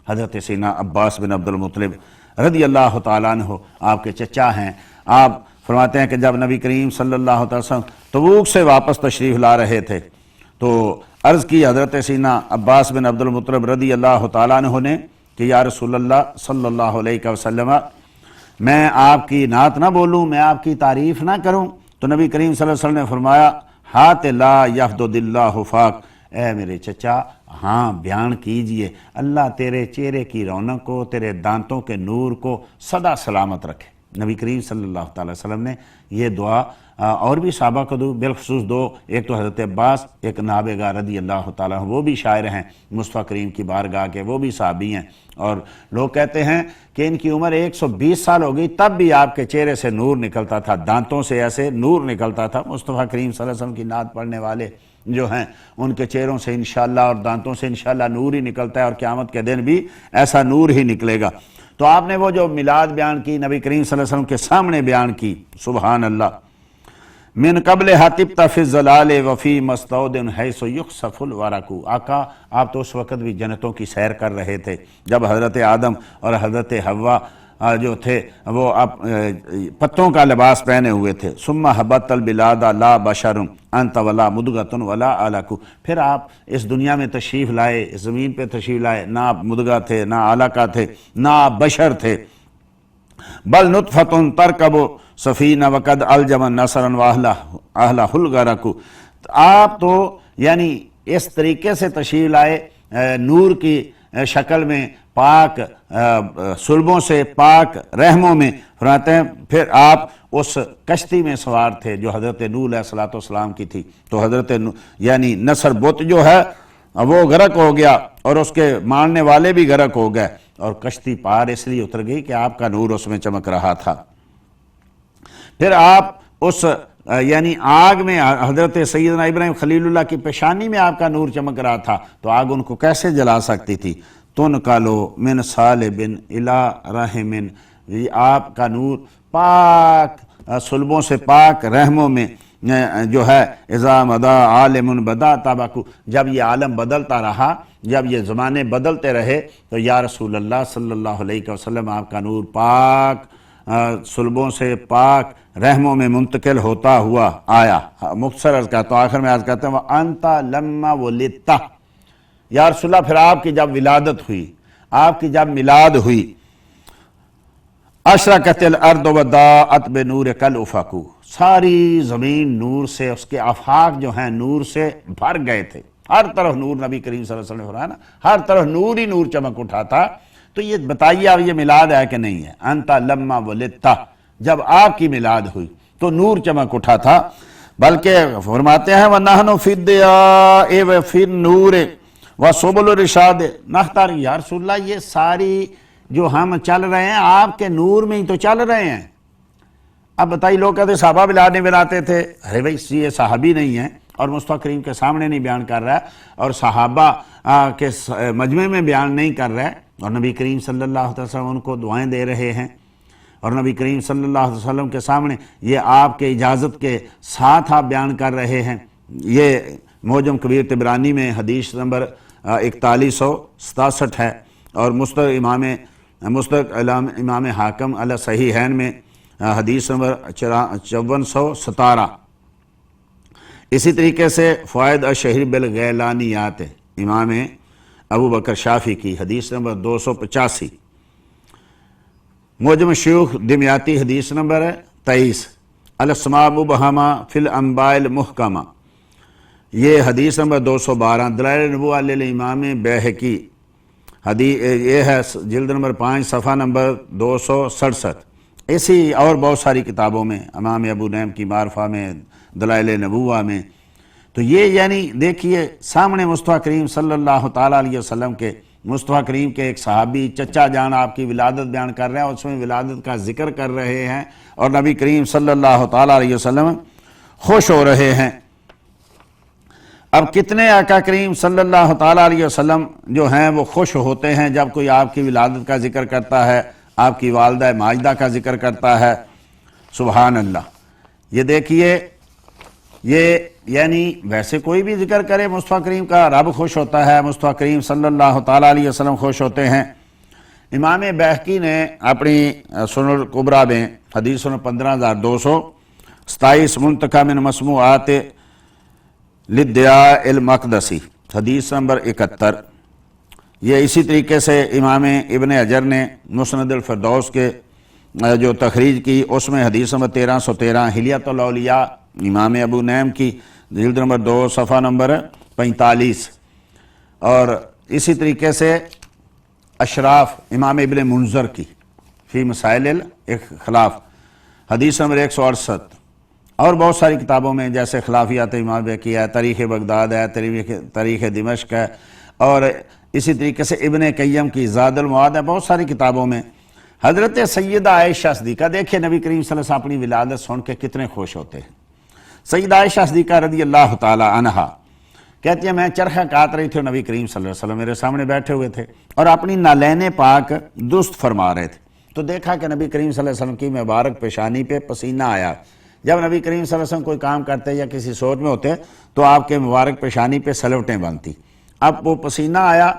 حضرت سیدنا عباس بن عبد المطلب رضی اللہ تعالیٰ عنہ آپ کے چچا ہیں۔ آپ فرماتے ہیں کہ جب نبی کریم صلی اللہ علیہ وسلم تبوک سے واپس تشریف لا رہے تھے تو عرض کی حضرت سیدنا عباس بن عبد المطلب رضی اللہ تعالیٰ عنہ نے کہ یا رسول اللہ صلی اللہ علیہ وسلم، میں آپ کی نعت نہ بولوں، میں آپ کی تعریف نہ کروں؟ تو نبی کریم صلی اللہ علیہ وسلم نے فرمایا ہات لا یفدد اللہ فاک، اے میرے چچا ہاں بیان کیجئے، اللہ تیرے چہرے کی رونق کو، تیرے دانتوں کے نور کو سدا سلامت رکھے۔ نبی کریم صلی اللہ علیہ وسلم نے یہ دعا اور بھی صحابہ کو دو، بالخصوص دو، ایک تو حضرت عباس، ایک نابغہ رضی اللہ تعالیٰ وہ بھی شاعر ہیں مصطفیٰ کریم کی بارگاہ کے، وہ بھی صحابی ہیں، اور لوگ کہتے ہیں کہ ان کی عمر 120 سال ہو گئی تب بھی آپ کے چہرے سے نور نکلتا تھا، دانتوں سے ایسے نور نکلتا تھا۔ مصطفیٰ کریم صلی اللہ علیہ وسلم کی نعت پڑھنے والے جو ہیں ان کے چہروں سے انشاءاللہ اور دانتوں سے انشاءاللہ نور ہی نکلتا ہے، اور قیامت کے دن بھی ایسا نور ہی نکلے گا۔ تو آپ نے وہ جو میلاد بیان کی نبی کریم صلی اللہ علیہ وسلم کے سامنے بیان کی، سبحان اللہ، من قبل حتبت فی الظلال وفی مستعود حیث یخسف الورق، آقا آپ تو اس وقت بھی جنتوں کی سیر کر رہے تھے جب حضرت آدم اور حضرت حوا جو تھے وہ پتوں کا لباس پہنے ہوئے تھے۔ ثم حبت البلاد لا بشر انت ولا مدغۃ ولا علق، پھر آپ اس دنیا میں تشریف لائے، اس زمین پہ تشریف لائے، نہ آپ مدغہ تھے، نہ علقہ تھے، نہ آپ بشر تھے، بل نطفۃ ترکب سفینہ وقد الجم نصرا واہلہ الغرق، آپ تو یعنی اس طریقے سے تشریف لائے نور کی شکل میں، پاک صلبوں سے، پاک رحموں میں، فرماتے ہیں پھر آپ اس کشتی میں سوار تھے جو حضرت نوح علیہ السلام کی تھی، تو حضرت یعنی نصر بت جو ہے وہ غرق ہو گیا اور اس کے ماننے والے بھی غرق ہو گئے، اور کشتی پار اس لیے اتر گئی کہ آپ کا نور اس میں چمک رہا تھا۔ پھر آپ اس یعنی آگ میں، حضرت سیدنا ابراہیم خلیل اللہ کی پیشانی میں آپ کا نور چمک رہا تھا، تو آگ ان کو کیسے جلا سکتی تھی؟ تنقلو من صالب الی رحم، آپ کا نور پاک صلبوں سے، پاک رحموں میں جو ہے، اذا مدا عالم بدا تابکو، جب یہ عالم بدلتا رہا، جب یہ زمانے بدلتے رہے، تو یا رسول اللہ صلی اللہ علیہ وسلم آپ کا نور پاک صلبوں سے، پاک رحموں میں منتقل ہوتا ہوا آیا۔ مختصر عرض کرتا ہوں، آخر میں عرض کرتے ہیں وَأَنْتَ لَمَّا وُلِدْتَ، یا رسول اللہ پھر آپ کی جب ولادت ہوئی، آپ کی جب میلاد ہوئی، اشرقت الارض وضاءت بنورک الافق، ساری زمین نور سے، اس کے آفاق جو ہیں نور سے بھر گئے تھے، ہر طرف نور، نبی کریم صلی اللہ علیہ وسلم نے فرمایا نا، ہر طرف نور ہی نور چمک اٹھا تھا۔ تو یہ بتائیے اب یہ میلاد ہے کہ نہیں ہے؟ انت لما ولدت، جب آپ کی میلاد ہوئی تو نور چمک اٹھا تھا، بلکہ فرماتے ہیں وَنَحْنُ فِي الضِّيَاءِ وَفِي النُّورِ وَسُبُلُ الرِّشَادِ نَخْتَرِ، یا رسول اللہ یہ ساری جو ہم چل رہے ہیں آپ کے نور میں ہی تو چل رہے ہیں۔ اب بتائیے، لوگ کہتے صحابہ میلاد نہیں بناتے تھے، ارے بھائی یہ صحابی نہیں ہیں اور مصطفیٰ کریم کے سامنے نہیں بیان کر رہا ہے، اور صحابہ کے مجمع میں بیان نہیں کر رہا ہے، اور نبی کریم صلی اللہ علیہ وسلم ان کو دعائیں دے رہے ہیں، اور نبی کریم صلی اللہ علیہ وسلم کے سامنے یہ آپ کے اجازت کے ساتھ آپ بیان کر رہے ہیں۔ یہ معجم کبیر طبرانی میں حدیث نمبر 4167 ہے، اور مستدرک امام حاکم علی صحیحین میں حدیث نمبر 5417۔ اسی طریقے سے فوائد الشہیر بالغیلانیات امام ابو بکر شافعی کی حدیث نمبر 285، معجم شیوخ دمیاتی حدیث نمبر 23، الاسماء مبہمہ فی الانباء المحکمہ، یہ حدیث نمبر 212، دلائل نبوہ للامام بیہقی، یہ ہے جلد نمبر 5 صفحہ نمبر 267۔ اسی اور بہت ساری کتابوں میں، امام ابو نعیم کی معرفہ میں، دلائل نبوہ میں، تو یہ یعنی دیکھیے سامنے مصطفیٰ کریم صلی اللہ تعالیٰ علیہ وسلم کے، مصطفیٰ کریم کے ایک صحابی چچا جان آپ کی ولادت بیان کر رہے ہیں، اس میں ولادت کا ذکر کر رہے ہیں، اور نبی کریم صلی اللہ تعالیٰ علیہ وسلم خوش ہو رہے ہیں۔ اب کتنے آقا کریم صلی اللہ تعالیٰ علیہ وسلم جو ہیں وہ خوش ہوتے ہیں جب کوئی آپ کی ولادت کا ذکر کرتا ہے، آپ کی والدہ ماجدہ کا ذکر کرتا ہے، سبحان اللہ۔ یہ دیکھیے، یہ یعنی ویسے کوئی بھی ذکر کرے مصطفیٰ کریم کا رب خوش ہوتا ہے، مصطفیٰ کریم صلی اللہ تعالیٰ علیہ وسلم خوش ہوتے ہیں۔ امام بہقی نے اپنی سنن الکبریٰ میں حدیث نمبر 15227 منتخب من مسموعات للدیاء المقدسی، حدیث نمبر 71، یہ اسی طریقے سے امام ابن حجر نے مسند الفردوس کے جو تخریج کی اس میں حدیث نمبر 1313، حلیۃ الاولیاء امام ابو نعیم کی جلد نمبر 2 صفحہ نمبر 45، اور اسی طریقے سے اشراف امام ابن منذر کی فی مسائل الاختلاف حدیث نمبر 168، اور بہت ساری کتابوں میں جیسے خلافیات امام بہقی ہے، تاریخ بغداد ہے، تاریخ دمشق ہے، اور اسی طریقے سے ابن قیم کی زاد المعاد ہے، بہت ساری کتابوں میں حضرت سیدہ عائشہ صدیقہ، دیکھیں نبی کریم صلی اللہ علیہ وسلم اپنی ولادت سن کے کتنے خوش ہوتے ہیں۔ سیدہ عائشہ صدیقہ رضی اللہ تعالی عنہا کہتی ہیں میں چرخہ کاٹ رہی تھی، نبی کریم صلی اللہ علیہ وسلم میرے سامنے بیٹھے ہوئے تھے اور اپنی نالین پاک درست فرما رہے تھے، تو دیکھا کہ نبی کریم صلی اللہ علیہ وسلم کی مبارک پیشانی پہ پسینہ آیا۔ جب نبی کریم صلی اللہ علیہ وسلم کوئی کام کرتے یا کسی سوچ میں ہوتے تو آپ کے مبارک پیشانی پہ سلوٹیں بنتی، اب وہ پسینہ آیا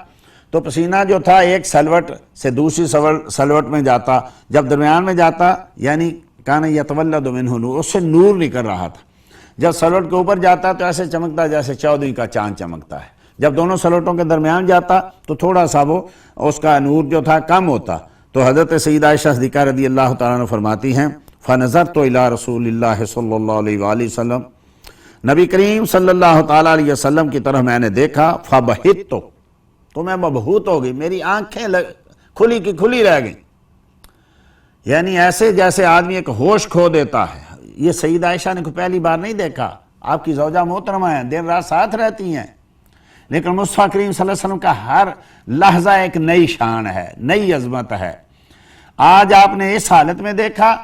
تو پسینہ جو تھا ایک سلوٹ سے دوسری سلوٹ میں جاتا، جب درمیان میں جاتا یعنی کان یتولد منہ نور، اس سے نور نکل رہا تھا، جب سلوٹ کے اوپر جاتا تو ایسے چمکتا جیسے 14ویں کا چاند چمکتا ہے، جب دونوں سلوٹوں کے درمیان جاتا تو تھوڑا سا وہ اس کا نور جو تھا کم ہوتا۔ تو حضرت سیدہ عائشہ صدیقہ رضی اللہ تعالیٰ عنہ فرماتی ہیں فَنَظَرْتُ إِلَىٰ رَسُولِ اللَّهِ صلی اللہ علیہ وآلہ وسلم، نبی کریم صلی اللہ تعالیٰ علیہ وسلم کی طرف میں نے دیکھا، فَبَهِتُ، تو میں مبہوت ہو گئی، میری آنکھیں کھلی کی کھلی رہ گئیں، یعنی ایسے جیسے آدمی ایک ہوش کھو دیتا ہے۔ یہ سیدہ عائشہ نے کوئی پہلی بار نہیں دیکھا، آپ کی زوجہ محترمہ ہیں، دن رات ساتھ رہتی ہیں، لیکن مصطفیٰ کریم صلی اللہ علیہ وسلم کا ہر لحظہ ایک نئی شان ہے، نئی عظمت ہے۔ آج آپ نے اس حالت میں دیکھا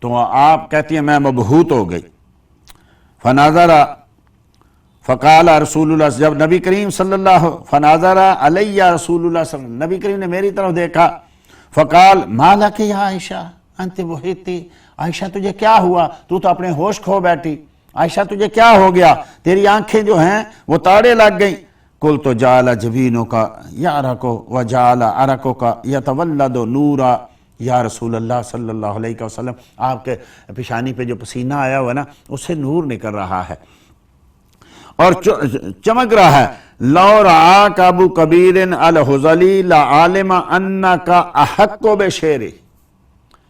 تو آپ کہتی ہیں میں مبہوت ہو گئی۔ فناظر فقال رسول اللہ، جب نبی کریم صلی اللہ فناظر علیہ رسول اللہ صلی اللہ علیہ وسلم، نبی کریم نے میری طرف دیکھا، فقال ما لک یا عائشہ انت بہتی، عائشہ تجھے کیا ہوا، تو اپنے ہوش کھو بیٹھی، عائشہ تجھے کیا ہو گیا، تیری آنکھیں جو ہیں وہ تاڑے لگ گئیں۔ قلت جعل جبینوں کا یعرق وجعل عرقوں کا یتولد نورا، یا رسول اللہ صلی اللہ علیہ وسلم آپ کے پیشانی پہ جو پسینہ آیا ہوا نا اس سے نور نکل رہا ہے اور چمک رہا ہے۔ لو رآک ابو کبیر الحزلی لعالم انک احق بشعرہ،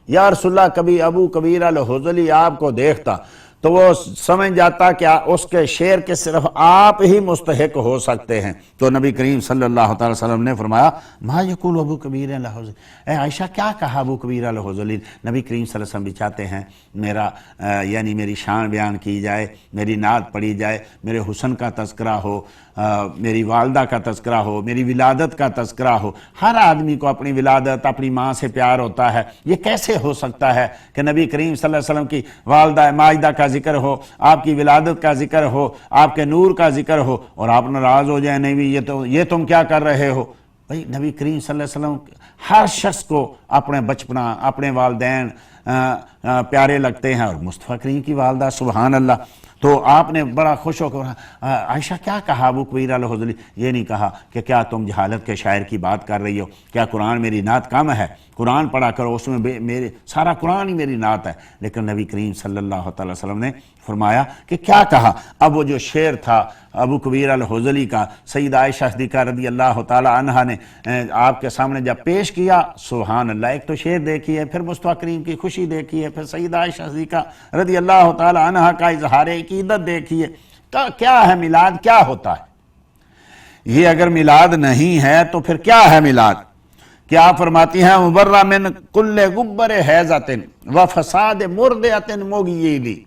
یا رسول اللہ کبھی ابو کبیر الحزلی آپ کو دیکھتا تو وہ سمجھ جاتا کہ اس کے شعر کے صرف آپ ہی مستحق ہو سکتے ہیں۔ تو نبی کریم صلی اللہ تعالی وسلم نے فرمایا ما یقول ابو کبیر الحزلی، اے عائشہ کیا کہا ابو کبیر الحزلی، نبی کریم صلی اللہ علیہ وسلم بھی چاہتے ہیں میرا یعنی میری شان بیان کی جائے، میری نعت پڑھی جائے، میرے حسن کا تذکرہ ہو، میری والدہ کا تذکرہ ہو، میری ولادت کا تذکرہ ہو۔ ہر آدمی کو اپنی ولادت اپنی ماں سے پیار ہوتا ہے، یہ کیسے ہو سکتا ہے کہ نبی کریم صلی اللہ علیہ وسلم کی والدہ ماجدہ کا ذکر ہو، آپ کی ولادت کا ذکر ہو، آپ کے نور کا ذکر ہو اور آپ ناراض ہو جائیں نہیں بھی یہ تم کیا کر رہے ہو۔ بھائی نبی کریم صلی اللہ علیہ وسلم ہر شخص کو اپنے بچپنا اپنے والدین پیارے لگتے ہیں، اور مصطفیٰ کریم کی والدہ سبحان اللہ۔ تو آپ نے بڑا خوش ہو کر عائشہ کیا کہا ابو کبیر الحزلی، یہ نہیں کہا کہ کیا تم جہالت کے شاعر کی بات کر رہی ہو، کیا قرآن میری نعت کم ہے، قرآن پڑھا کرو، اس میں میرے سارا قرآن ہی میری نعت ہے۔ لیکن نبی کریم صلی اللہ تعالی وسلم نے فرمایا کہ کیا کہا۔ اب وہ جو شعر تھا ابو کبیر الحزلی کا، سیدہ عائشہ صدیقہ رضی اللہ تعالی عنہا نے آپ کے سامنے جب پیش کیا، سبحان اللہ، ایک تو شعر دیکھیے، پھر مصطفیٰ کریم کی خوشی دیکھیے، پھر سیدہ عائشہ صدیقہ رضی اللہ تعالی عنہا کا اظہار عقیدت دیکھیے، کیا ہے میلاد، کیا ہوتا ہے یہ؟ اگر میلاد نہیں ہے تو پھر کیا ہے میلاد؟ کہ آپ فرماتی ہیں مبرہ من کل غبر حیضۃ و فساد مردعۃ مغیلی،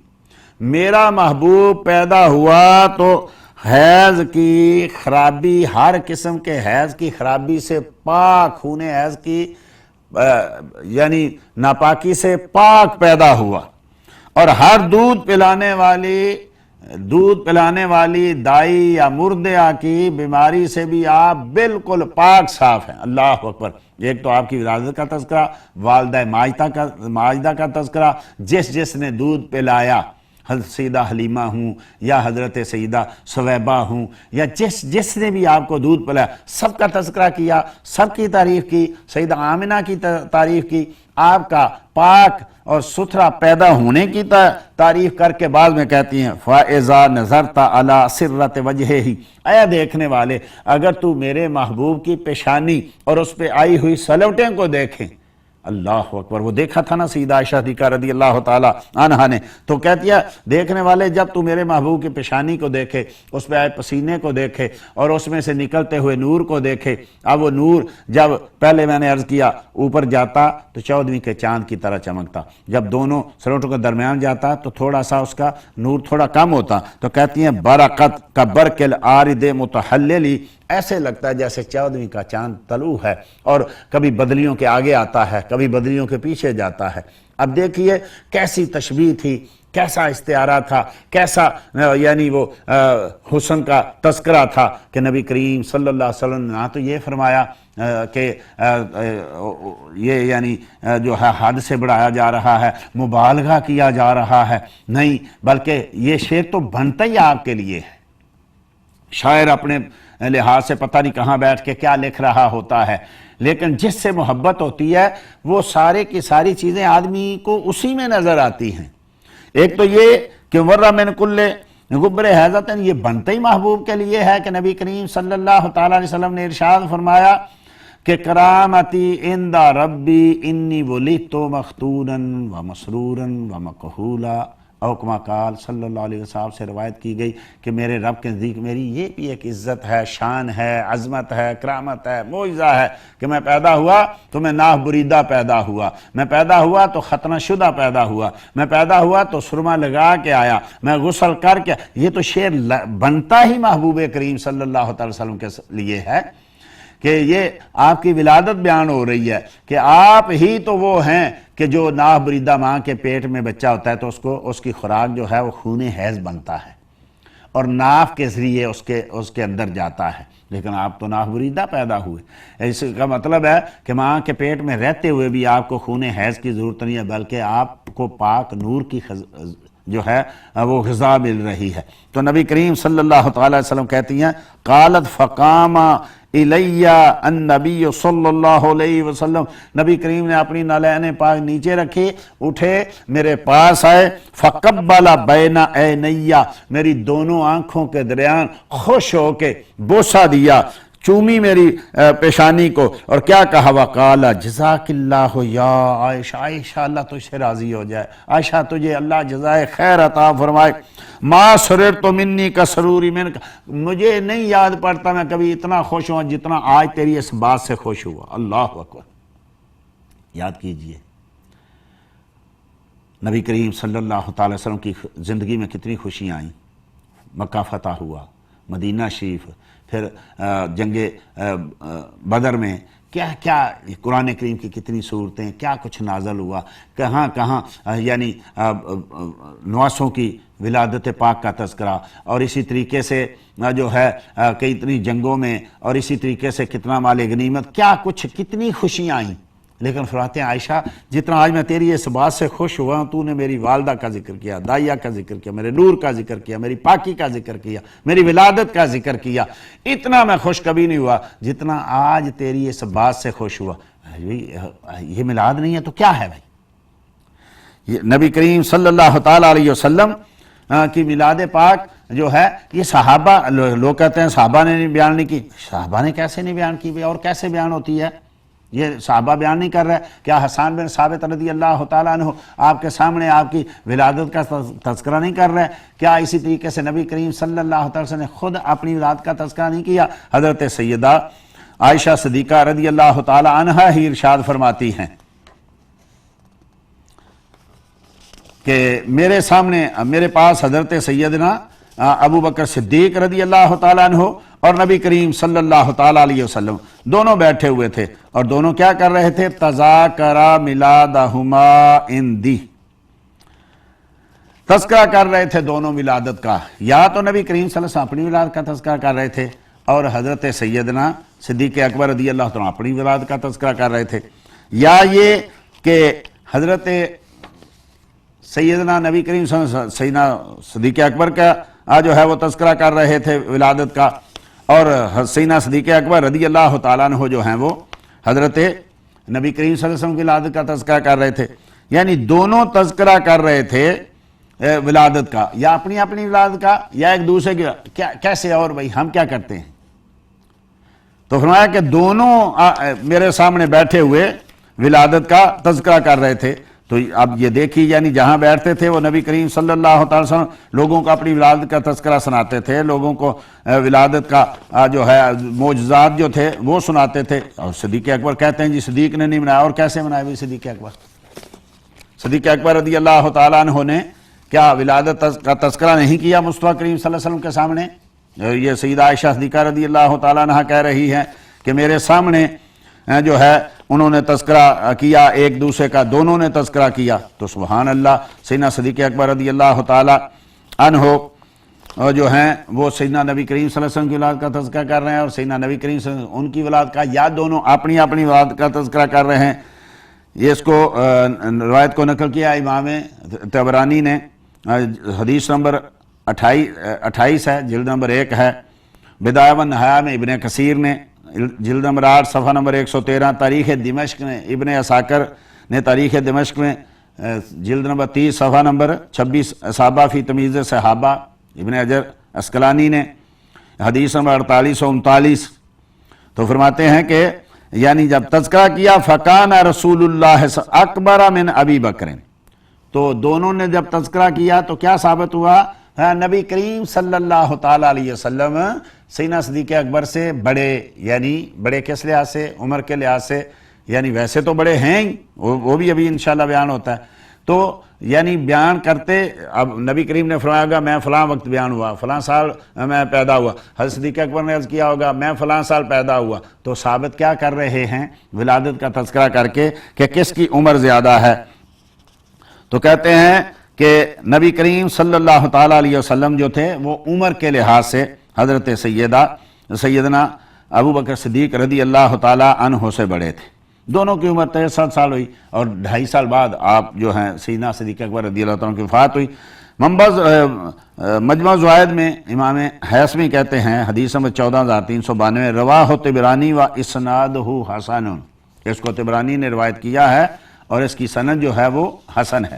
میرا محبوب پیدا ہوا تو حیض کی خرابی، ہر قسم کے حیض کی خرابی سے پاک، خون حیض کی یعنی ناپاکی سے پاک پیدا ہوا، اور ہر دودھ پلانے والی دائی یا مردعہ کی بیماری سے بھی آپ بالکل پاک صاف ہیں۔ اللہ اکبر۔ ایک تو آپ کی ولادت کا تذکرہ، والدہ ماجدہ کا تذکرہ، جس نے دودھ پلایا، حضرت سیدہ حلیمہ ہوں یا حضرت سیدہ سویبہ ہوں یا جس نے بھی آپ کو دودھ پلایا، سب کا تذکرہ کیا، سب کی تعریف کی، سیدہ آمنہ کی تعریف کی، آپ کا پاک اور ستھرا پیدا ہونے کی تعریف کر کے بعد میں کہتی ہیں فَإِذَا نَظَرْتَ عَلَىٰ سِرَّةِ وَجْهِهِ، اے دیکھنے والے اگر تو میرے محبوب کی پیشانی اور اس پہ آئی ہوئی سلوٹیں کو دیکھیں، اللہ اکبر، وہ دیکھا تھا نا سیدہ عائشہ صدیقہ رضی اللہ تعالی عنہا نے، تو کہتی ہے دیکھنے والے جب تو میرے محبوب کی پیشانی کو دیکھے، اس پہ آئے پسینے کو دیکھے اور اس میں سے نکلتے ہوئے نور کو دیکھے، اب وہ نور جب پہلے میں نے عرض کیا اوپر جاتا تو 14ویں کے چاند کی طرح چمکتا، جب دونوں سلوٹوں کے درمیان جاتا تو تھوڑا سا اس کا نور تھوڑا کم ہوتا، تو کہتی ہیں برقت کا برق العارض متحللی، ایسے لگتا ہے جیسے 14ویں کا چاند طلوع ہے اور کبھی بدلیوں کے آگے آتا ہے، کبھی بدلیوں کے پیچھے جاتا ہے۔ اب دیکھیے کیسی تشبیہ تھی، کیسا استعارہ تھا، کیسا یعنی وہ حسن کا تذکرہ تھا کہ نبی کریم صلی اللہ علیہ وسلم نے نہ تو یہ فرمایا کہ یہ یعنی جو ہے حد سے بڑھایا جا رہا ہے، مبالغہ کیا جا رہا ہے، نہیں، بلکہ یہ شعر تو بنتا ہی آپ کے لیے ہے۔ شاعر اپنے لحاظ سے پتہ نہیں کہاں بیٹھ کے کیا لکھ رہا ہوتا ہے، لیکن جس سے محبت ہوتی ہے وہ سارے کی ساری چیزیں آدمی کو اسی میں نظر آتی ہیں۔ ایک تو یہ کہ مرہ من کل غبر حیضتن، یہ بنتے ہی محبوب کے لیے ہے کہ نبی کریم صلی اللہ تعالیٰ علیہ وسلم نے ارشاد فرمایا کہ کرامتی عند ربی انی ولیدت مختونا ومسرورا ومکحولا، او کما قال صلی اللہ علیہ وسلم سے روایت کی گئی کہ میرے رب کے نزدیک میری یہ بھی ایک عزت ہے، شان ہے، عظمت ہے، کرامت ہے، معجزہ ہے کہ میں پیدا ہوا تو میں ناف بریدہ پیدا ہوا، میں پیدا ہوا تو ختنہ شدہ پیدا ہوا، میں پیدا ہوا تو سرما لگا کے آیا، میں غسل کر کے، یہ تو شعر بنتا ہی محبوب کریم صلی اللہ علیہ وسلم کے لیے ہے کہ یہ آپ کی ولادت بیان ہو رہی ہے کہ آپ ہی تو وہ ہیں کہ جو ناف بریدہ ماں کے پیٹ میں بچہ ہوتا ہے تو اس کی خوراک جو ہے وہ خون حیض بنتا ہے اور ناف کے ذریعے اس کے اندر جاتا ہے، لیکن آپ تو ناف بریدہ پیدا ہوئے۔ اس کا مطلب ہے کہ ماں کے پیٹ میں رہتے ہوئے بھی آپ کو خون حیض کی ضرورت نہیں ہے، بلکہ آپ کو پاک نور کی جو ہے وہ غذا مل رہی ہے۔ تو نبی کریم صلی اللہ تعالی وسلم کہتی ہیں قالت فقام الیہ النبی صلی اللہ علیہ وسلم، نبی کریم نے اپنی نالین پاک نیچے رکھی، اٹھے میرے پاس آئے، فقبل بین عینیہ، میری دونوں آنکھوں کے درمیان خوش ہو کے بوسہ دیا، چومی میری پیشانی کو اور کیا کہا وقال جزاک اللہ یا عائشہ، عائشہ اللہ تجھ سے راضی ہو جائے، عائشہ تجھے اللہ جزائے خیر عطا فرمائے، ما سررت منی کا سروری من کا، مجھے نہیں یاد پڑتا میں کبھی اتنا خوش ہوا جتنا آج تیری اس بات سے خوش ہوا۔ اللہ اکبر، یاد کیجئے نبی کریم صلی اللہ تعالی وسلم کی زندگی میں کتنی خوشیاں آئیں، مکہ فتح ہوا، مدینہ شریف، پھر جنگ بدر میں کیا کیا قرآن کریم کی کتنی صورتیں، کیا کچھ نازل ہوا، کہاں کہاں یعنی نواسوں کی ولادت پاک کا تذکرہ، اور اسی طریقے سے جو ہے کئی اتنی جنگوں میں، اور اسی طریقے سے کتنا مال غنیمت، کیا کچھ کتنی خوشیاں آئیں، لیکن فرماتے ہیں عائشہ جتنا آج میں تیری اس بات سے خوش ہوا ہوں، تو نے میری والدہ کا ذکر کیا، دائیہ کا ذکر کیا، میرے نور کا ذکر کیا، میری پاکی کا ذکر کیا، میری ولادت کا ذکر کیا، اتنا میں خوش کبھی نہیں ہوا جتنا آج تیری اس بات سے خوش ہوا۔ یہ میلاد نہیں ہے تو کیا ہے بھائی؟ یہ نبی کریم صلی اللہ تعالیٰ علیہ وسلم کی میلاد پاک جو ہے یہ صحابہ، لوگ کہتے ہیں صحابہ نے بیان نہیں کی، صحابہ نے کیسے نہیں بیان کی اور کیسے بیان ہوتی ہے؟ یہ صحابہ بیان نہیں کر رہے، کیا حسان بن ثابت رضی اللہ تعالیٰ عنہ آپ کے سامنے آپ کی ولادت کا تذکرہ نہیں کر رہے؟ کیا اسی طریقے سے نبی کریم صلی اللہ تعالیٰ وسلم نے خود اپنی ولادت کا تذکرہ نہیں کیا؟ حضرت سیدہ عائشہ صدیقہ رضی اللہ تعالیٰ عنہا ہی ارشاد فرماتی ہیں کہ میرے سامنے میرے پاس حضرت سیدنا ابو بکر صدیق رضی اللہ تعالیٰ عنہ اور نبی کریم صلی اللہ تعالیٰ علیہ وسلم دونوں بیٹھے ہوئے تھے، اور دونوں کیا کر رہے تھے؟ تذاکرا میلادہما عندی، تذکرہ کر رہے تھے دونوں ولادت کا، یا تو نبی کریم صلی اللہ علیہ وسلم اپنی ولادت کا تذکرہ کر رہے تھے اور حضرت سیدنا صدیق اکبر رضی اللہ تعالیٰ اپنی ولادت کا تذکرہ کر رہے تھے، یا یہ کہ حضرت سیدنا نبی کریم صلی اللہ علیہ وسلم سیدنا صدیق اکبر کا جو ہے وہ تذکرہ کر رہے تھے ولادت کا، اور سیدنا صدیق اکبر رضی اللہ تعالیٰ عنہ جو ہیں وہ حضرت نبی کریم صلی اللہ علیہ وسلم کی ولادت کا تذکرہ کر رہے تھے، یعنی دونوں تذکرہ کر رہے تھے ولادت کا، یا اپنی اپنی ولادت کا یا ایک دوسرے کی، کیسے اور بھائی ہم کیا کرتے ہیں؟ تو فرمایا کہ دونوں میرے سامنے بیٹھے ہوئے ولادت کا تذکرہ کر رہے تھے۔ تو اب یہ دیکھیے، یعنی جہاں بیٹھتے تھے وہ نبی کریم صلی اللہ تعالی وسلم لوگوں کو اپنی ولادت کا تذکرہ سناتے تھے، لوگوں کو ولادت کا جو ہے معجزات جو تھے وہ سناتے تھے۔ اور صدیق اکبر کہتے ہیں جی صدیق نے نہیں منایا، اور کیسے منایا بھی صدیق اکبر؟ صدیق اکبر رضی اللہ تعالیٰ عنہ نے کیا ولادت کا تذکرہ نہیں کیا مصطفیٰ کریم صلی اللہ علیہ وسلم کے سامنے؟ یہ سیدہ عائشہ صدیقہ رضی اللہ تعالیٰ عنہ کہہ رہی ہیں کہ میرے سامنے جو ہے انہوں نے تذکرہ کیا ایک دوسرے کا، دونوں نے تذکرہ کیا۔ تو سبحان اللہ، سیدنا صدیق اکبر رضی اللہ تعالیٰ عنہ جو ہیں وہ سیدنا نبی کریم صلی اللہ علیہ وسلم کی ولادت کا تذکرہ کر رہے ہیں، اور سیدنا نبی کریم صلی اللہ علیہ وسلم ان کی ولادت کا، یا دونوں اپنی اپنی ولادت کا تذکرہ کر رہے ہیں۔ یہ اس کو روایت کو نقل کیا امام طبرانی نے، حدیث نمبر 28 ہے، جلد نمبر 1 ہے۔ بدایہ و نہایہ میں ابن کثیر نے جلد نمبر 8 صفحہ نمبر 113، تاریخ دمشق نے ابن عساکر نے تاریخ دمشق میں جلد نمبر 30 صفحہ نمبر 26 اصحابہ فی تمیز صحابہ، ابن حجر اسقلانی نے حدیث نمبر 4839۔ تو فرماتے ہیں کہ یعنی جب تذکرہ کیا فکان رسول اللہ اکبر من ابی بکر، تو دونوں نے جب تذکرہ کیا تو کیا ثابت ہوا؟ نبی کریم صلی اللہ تعالیٰ علیہ وسلم سیدنا صدیق اکبر سے بڑے، یعنی بڑے کس لحاظ سے؟ عمر کے لحاظ سے، یعنی ویسے تو بڑے ہیں ہی، وہ بھی ابھی انشاءاللہ بیان ہوتا ہے۔ تو یعنی بیان کرتے، اب نبی کریم نے فرمایا ہوگا میں فلاں وقت بیان ہوا، فلاں سال میں پیدا ہوا، حضرت صدیق اکبر نے عرض کیا ہوگا میں فلاں سال پیدا ہوا، تو ثابت کیا کر رہے ہیں؟ ولادت کا تذکرہ کر کے کہ کس کی عمر زیادہ ہے۔ تو کہتے ہیں کہ نبی کریم صلی اللہ تعالیٰ علیہ وسلم جو تھے وہ عمر کے لحاظ سے حضرت سیدنا ابو بکر صدیق رضی اللہ تعالیٰ عنہ سے بڑے تھے۔ دونوں کی عمر 63 سال ہوئی، اور 2.5 سال بعد آپ جو ہیں سیدنا صدیق اکبر رضی اللہ تعالیٰ عنہ کی وفات ہوئی۔ مجمع زوائد میں امام حیثمی کہتے ہیں حدیث نمبر 14392، رواہ طبرانی و اسنادہ حسن، اس کو طبرانی نے روایت کیا ہے اور اس کی سند جو ہے وہ حسن ہے۔